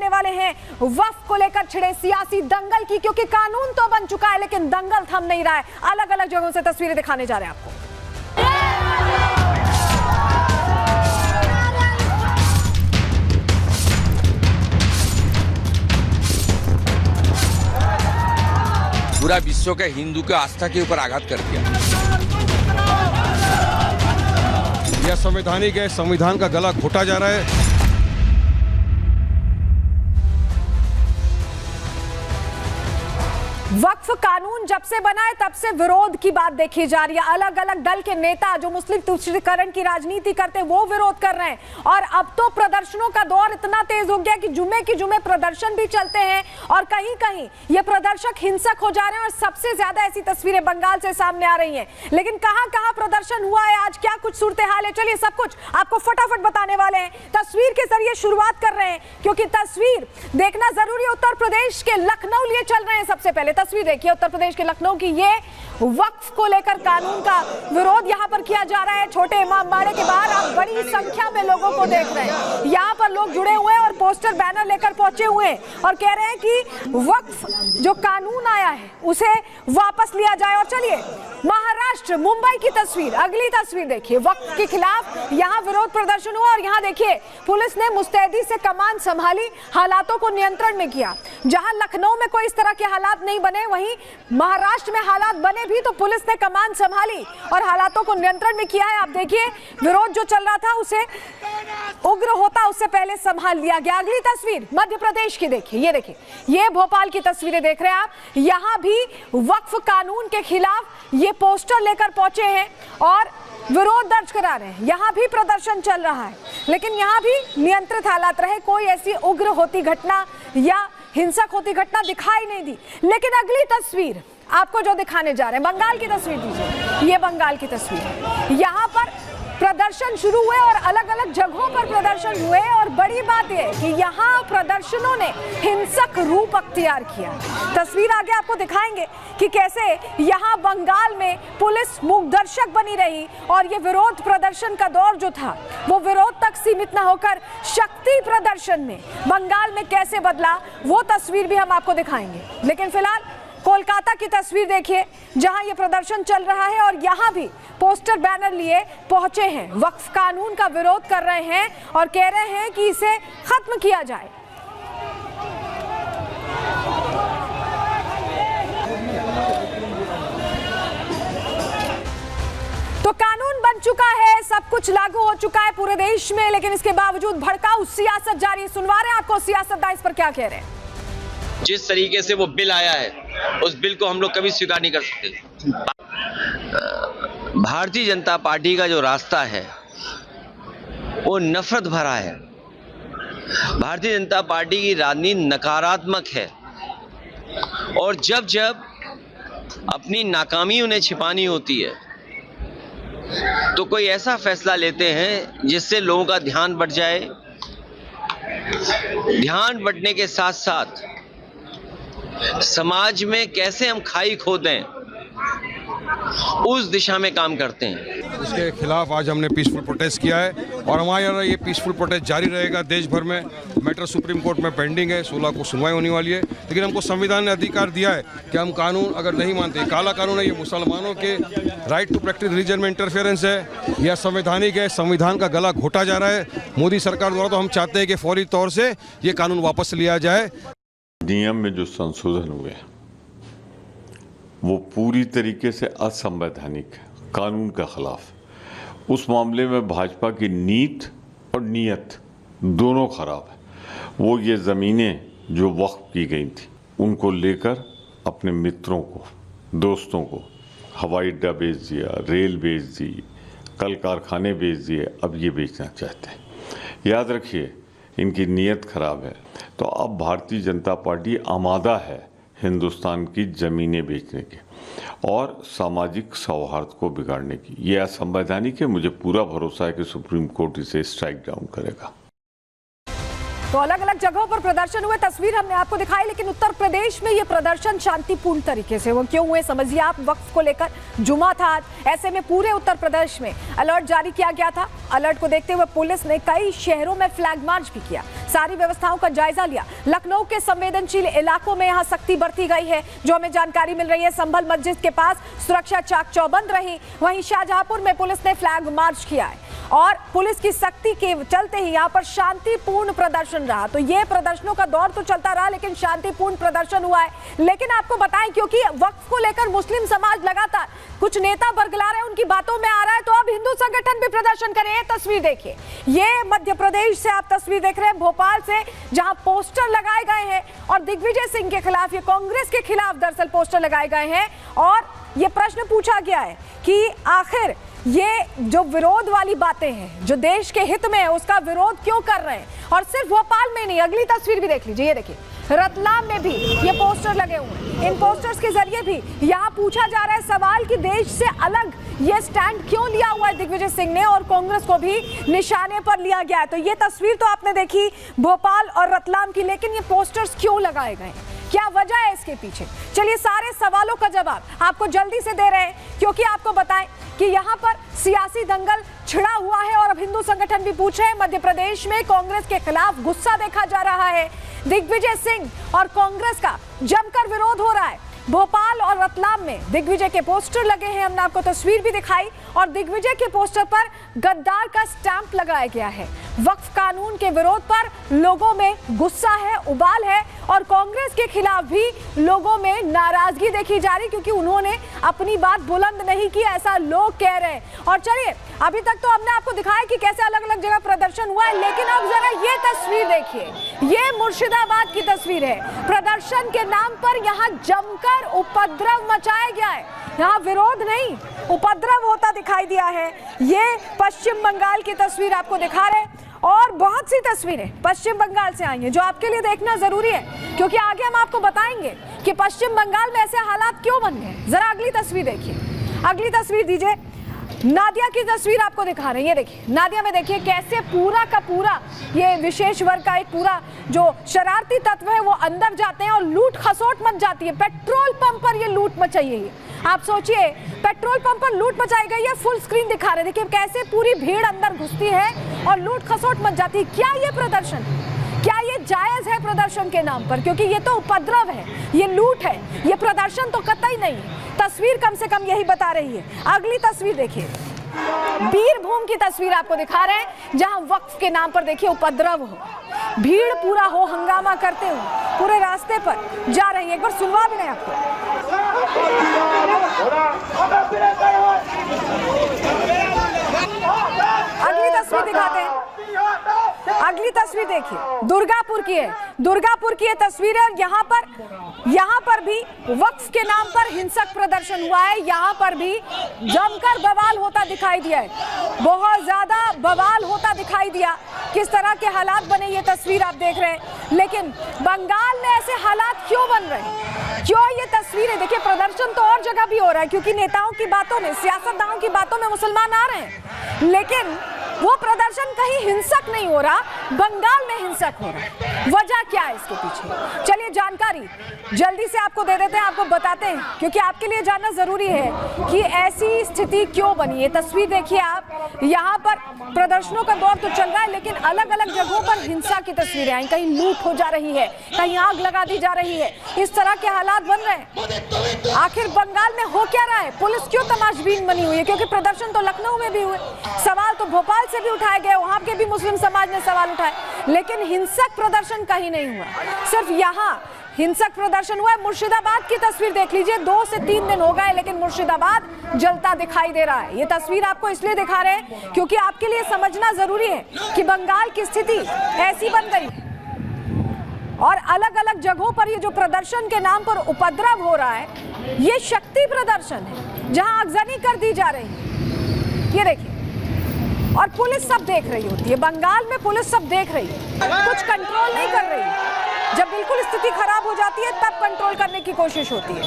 करने वाले हैं वक्फ को लेकर छिड़े सियासी दंगल की, क्योंकि कानून तो बन चुका है लेकिन दंगल थम नहीं रहा है। अलग अलग जगहों से तस्वीरें दिखाने जा रहे हैं आपको। पूरा विश्व के हिंदू के आस्था के ऊपर आघात कर दिया। यह संवैधानिक है, संविधान का गला घोटा जा रहा है। वक्फ कानून जब से बना है तब से विरोध की बात देखी जा रही है। अलग अलग दल के नेता जो मुस्लिम तुष्टीकरण की राजनीति करते हैं वो विरोध कर रहे हैं और अब तो प्रदर्शनों का दौर इतना तेज हो गया कि जुमे की जुमे प्रदर्शन भी चलते हैं और कहीं कहीं ये प्रदर्शक हिंसक हो जा रहे हैं और सबसे ज्यादा ऐसी तस्वीरें बंगाल से सामने आ रही हैं। लेकिन कहां कहां प्रदर्शन हुआ है, आज क्या कुछ सूरत हाल है, चलिए सब कुछ आपको फटाफट बताने वाले हैं। तस्वीर के जरिए शुरुआत कर रहे हैं क्योंकि तस्वीर देखना जरूरी है। उत्तर प्रदेश के लखनऊ लिए चल रहे हैं। सबसे पहले तस्वीर देखिए उत्तर प्रदेश के लखनऊ की। ये वक्फ को लेकर कानून का विरोध यहां पर किया जा रहा है। छोटे इमाम बाड़े के बाहर आप बड़ी संख्या में लोगों को देख रहे हैं। यहां पर लोग जुड़े हुए हैं और पोस्टर बैनर लेकर पहुंचे हुए हैं और कह रहे हैं कि वक्फ जो कानून आया है उसे वापस लिया जाए। और चलिए महाराष्ट्र मुंबई की तस्वीर, अगली तस्वीर देखिए। वक्फ के खिलाफ यहां विरोध प्रदर्शन हुआ और यहां देखिए पुलिस ने मुस्तैदी से कमान संभाली, हालातों को नियंत्रण में किया। जहां लखनऊ में कोई इस तरह के हालात नहीं बने, वहीं महाराष्ट्र में हालात बने भी तो पुलिस ने कमान संभाली और हालातों को नियंत्रण में किया है। आप देखिए विरोध जो चल रहा था उसे उग्र होता उससे पहले संभाल लिया गया। अगली तस्वीर मध्य प्रदेश की देखिए। ये देखिए, ये भोपाल की तस्वीरें देख रहे हैं आप। यहां भी वक्फ कानून के खिलाफ ये पोस्टर लेकर पहुंचे हैं और विरोध दर्ज करा रहे हैं। यहां भी प्रदर्शन चल रहा है लेकिन यहां भी नियंत्रित हालात रहे। कोई ऐसी उग्र होती घटना या हिंसक होती घटना दिखाई नहीं दी। लेकिन अगली तस्वीर आपको जो दिखाने जा रहे हैं, बंगाल की तस्वीर दीजिए। ये बंगाल की तस्वीर, यहाँ पर प्रदर्शन शुरू हुए और अलग अलग जगहों पर प्रदर्शन हुए और बड़ी बात यह कि यहाँ प्रदर्शनों ने हिंसक रूप अख्तियार किया। तस्वीर आगे आपको दिखाएंगे कि कैसे यहाँ बंगाल में पुलिस मूकदर्शक बनी रही और ये विरोध प्रदर्शन का दौर जो था वो विरोध तक सीमित न होकर शक्ति प्रदर्शन में बंगाल में कैसे बदला, वो तस्वीर भी हम आपको दिखाएंगे। लेकिन फिलहाल कोलकाता की तस्वीर देखिए जहां ये प्रदर्शन चल रहा है और यहां भी पोस्टर बैनर लिए पहुंचे हैं। वक्फ कानून का विरोध कर रहे हैं और कह रहे हैं कि इसे खत्म किया जाए। तो कानून बन चुका है, सब कुछ लागू हो चुका है पूरे देश में, लेकिन इसके बावजूद भड़काऊ सियासत जारी। सुनवा रहे हैं आपको सियासतदान इस पर क्या कह रहे हैं। जिस तरीके से वो बिल आया है उस बिल को हम लोग कभी स्वीकार नहीं कर सकते। भारतीय जनता पार्टी का जो रास्ता है वो नफरत भरा है। भारतीय जनता पार्टी की राजनीति नकारात्मक है और जब जब अपनी नाकामी उन्हें छिपानी होती है तो कोई ऐसा फैसला लेते हैं जिससे लोगों का ध्यान बढ़ जाए। ध्यान बढ़ने के साथ साथ समाज में कैसे हम खाई खो दें उस दिशा में काम करते हैं। इसके खिलाफ आज हमने पीसफुल प्रोटेस्ट किया है और हमारे यहाँ ये पीसफुल प्रोटेस्ट जारी रहेगा देश भर में। मैटर सुप्रीम कोर्ट में पेंडिंग है, 16 को सुनवाई होने वाली है। लेकिन हमको संविधान ने अधिकार दिया है कि हम कानून अगर नहीं मानते, काला कानून है, ये मुसलमानों के राइट टू प्रैक्टिस रिलीजन में इंटरफेरेंस है, यह संवैधानिक है, संविधान का गला घोटा जा रहा है मोदी सरकार द्वारा। तो हम चाहते हैं कि फौरी तौर से ये कानून वापस लिया जाए। नियम में जो संशोधन हुए वो पूरी तरीके से असंवैधानिक है, कानून के खिलाफ। उस मामले में भाजपा की नीति और नीयत दोनों खराब है। वो ये ज़मीनें जो वक्फ की गई थी उनको लेकर अपने मित्रों को, दोस्तों को हवाई अड्डा बेच दिया, रेल बेच दी, कल कारखाने बेच दिए, अब ये बेचना चाहते हैं। याद रखिए इनकी नीयत खराब है। तो अब भारतीय जनता पार्टी आमादा है हिंदुस्तान की ज़मीनें बेचने के और सामाजिक सौहार्द को बिगाड़ने की। ये असंवैधानिक है। मुझे पूरा भरोसा है कि सुप्रीम कोर्ट इसे स्ट्राइक डाउन करेगा। तो अलग अलग जगहों पर प्रदर्शन हुए, तस्वीर हमने आपको दिखाई। लेकिन उत्तर प्रदेश में ये प्रदर्शन शांतिपूर्ण तरीके से वो क्यों हुए समझिए आप। वक्फ को लेकर जुमा था आज, ऐसे में पूरे उत्तर प्रदेश में अलर्ट जारी किया गया था। अलर्ट को देखते हुए पुलिस ने कई शहरों में फ्लैग मार्च भी किया। सारी व्यवस्थाओं का जायजा लिया। लखनऊ के संवेदनशील इलाकों में यहाँ सख्ती बरती गई है, जो हमें जानकारी मिल रही है। संभल मस्जिद के पास सुरक्षा चाक चौबंद रही। वहीं शाहजहांपुर में पुलिस ने फ्लैग मार्च किया है और पुलिस की सख्ती के चलते ही यहाँ पर शांतिपूर्ण प्रदर्शन रहा। तो ये प्रदर्शनों का दौर तो चलता रहा, लेकिन शांतिपूर्ण प्रदर्शन हुआ है। लेकिन आपको बताएं, क्योंकि वक्फ को लेकर मुस्लिम समाज लगातार कुछ नेता बरगला रहे हैं, उनकी बातों में आ रहा है, तो अब हिंदू संगठन भी प्रदर्शन करें। ये तस्वीर देखिए, ये मध्य प्रदेश से आप तस्वीर देख रहे हैं, भोपाल से, जहां पोस्टर लगाए गए हैं और दिग्विजय सिंह के खिलाफ, ये कांग्रेस के खिलाफ दरअसल पोस्टर लगाए गए हैं। और ये प्रश्न पूछा गया है कि आखिर ये जो विरोध वाली बातें हैं, जो देश के हित में है, उसका विरोध क्यों कर रहे हैं। और सिर्फ भोपाल में नहीं, अगली तस्वीर भी देख लीजिए, ये देखिए रतलाम में भी ये पोस्टर लगे हुए हैं। इन पोस्टर्स के जरिए भी यहाँ पूछा जा रहा है सवाल कि देश से अलग ये स्टैंड क्यों लिया हुआ है दिग्विजय सिंह ने, और कांग्रेस को भी निशाने पर लिया गया है। तो ये तस्वीर तो आपने देखी भोपाल और रतलाम की, लेकिन ये पोस्टर्स क्यों लगाए गए, क्या वजह है इसके पीछे? चलिए सारे सवालों का जवाब आपको जल्दी से दे रहे हैं, क्योंकि आपको बताएं कि यहाँ पर सियासी दंगल छिड़ा हुआ है और अब हिंदू संगठन भी पूछ रहे हैं। मध्य प्रदेश में कांग्रेस के खिलाफ गुस्सा देखा जा रहा है। दिग्विजय सिंह और कांग्रेस का जमकर विरोध हो रहा है। भोपाल और रतलाम में दिग्विजय के पोस्टर लगे हैं, हमने आपको तस्वीर भी दिखाई, और दिग्विजय के पोस्टर पर गद्दार का स्टैंप लगाया गया है। वक्फ कानून के विरोध पर लोगों में गुस्सा है, उबाल है, और कांग्रेस के खिलाफ भी लोगों में नाराजगी देखी जा रही, क्योंकि उन्होंने अपनी बात बुलंद नहीं की, ऐसा लोग कह रहे हैं। और चलिए, अभी तक तो हमने आपको दिखाया कि कैसे अलग अलग जगह प्रदर्शन हुआ है, लेकिन अब जरा ये तस्वीर देखिए, ये मुर्शिदाबाद की तस्वीर है। प्रदर्शन के नाम पर यहाँ जमकर उपद्रव मचाया गया है। यहाँ विरोध नहीं, उपद्रव होता दिखाई दिया है। ये पश्चिम बंगाल की तस्वीर आपको दिखा रहे हैं, और बहुत सी तस्वीरें पश्चिम बंगाल से आई हैं जो आपके लिए देखना जरूरी है, क्योंकि आगे हम आपको बताएंगे कि पश्चिम बंगाल में ऐसे हालात क्यों बन गए। जरा अगली तस्वीर देखिए, अगली तस्वीर दीजिए। नादिया की तस्वीर आपको दिखा रहे हैं, ये देखिए नादिया में देखिए कैसे पूरा का पूरा ये विशेष वर्ग का एक पूरा जो शरारती तत्व है वो अंदर जाते हैं और लूट खसोट मच जाती है। पेट्रोल पंप पर ये लूट मचाई है। आप सोचिए, पेट्रोल पंप पर लूट मचाई गई है, फुल स्क्रीन दिखा रहे, देखिए कैसे पूरी भीड़ अंदर घुसती है और लूट खसोट मच जाती है। क्या ये प्रदर्शन, क्या ये जायज है प्रदर्शन के नाम पर? क्योंकि ये तो उपद्रव है, ये लूट है, ये प्रदर्शन तो कतई नहीं है। तस्वीर कम से कम यही बता रही है। अगली तस्वीर देखिए, बीरभूम की तस्वीर आपको दिखा रहे हैं, जहां वक्फ के नाम पर देखिए उपद्रव हो, भीड़ पूरा हो, हंगामा करते हुए पूरे रास्ते पर जा रही है। एक बार सुनवा भी नहीं आपको। अगली तस्वीर दिखाते हैं, अगली तस्वीर देखिए, दुर्गापुर की है, दुर्गापुर की ये तस्वीर है। यहाँ पर भी वक्फ के नाम पर हिंसक प्रदर्शन हुआ है। यहाँ पर भी जमकर बवाल होता दिखाई दिया है, बहुत ज्यादा बवाल होता दिखाई दिया। किस तरह के हालात बने ये तस्वीर आप देख रहे हैं। लेकिन बंगाल में ऐसे हालात क्यों बन रहे हैं, क्यों ये तस्वीरें? देखिए प्रदर्शन तो और जगह भी हो रहा है, क्योंकि नेताओं की बातों में, सियासतदानों की बातों में मुसलमान आ रहे हैं, लेकिन वो प्रदर्शन कहीं हिंसक नहीं हो रहा, बंगाल में हिंसक हो रहा है। वजह क्या है इसके पीछे? चलिए जानकारी जल्दी से आपको दे देते हैं, आपको बताते हैं, क्योंकि आपके लिए जानना जरूरी है कि ऐसी स्थिति क्यों बनी है। तस्वीर देखिए आप, यहाँ पर प्रदर्शनों का दौर तो चल रहा है, लेकिन अलग अलग जगहों पर हिंसा की तस्वीरें आई, कहीं लूट हो जा रही है, कहीं आग लगा दी जा रही है। इस तरह के हालात बन रहे हैं। आखिर बंगाल में हो क्या रहा है? पुलिस क्यों तमाशबीन बनी हुई है? क्योंकि प्रदर्शन तो लखनऊ में भी हुए, सवाल तो भोपाल से भी उठाए गए, वहां के भी मुस्लिम समाज ने सवाल उठाए, लेकिन हिंसक प्रदर्शन कहीं नहीं हुआ। सिर्फ यहाँ हिंसक प्रदर्शन हुआ है। मुर्शिदाबाद की तस्वीर देख लीजिए, 2 से 3 दिन हो गए, लेकिन मुर्शिदाबाद जलता दिखाई दे रहा है। ये तस्वीर आपको इसलिए दिखा रहे हैं क्योंकि आपके लिए समझना जरूरी है कि बंगाल की स्थिति ऐसी बन गई है, और अलग अलग जगहों पर ये जो प्रदर्शन के नाम पर उपद्रव हो रहा है, ये शक्ति प्रदर्शन है, जहां आगजनी कर दी जा रही है। ये देखिए, और पुलिस सब देख रही होती है, बंगाल में पुलिस सब देख रही है, कुछ कंट्रोल नहीं कर रही है। जब बिल्कुल स्थिति खराब हो जाती है तब कंट्रोल करने की कोशिश होती है।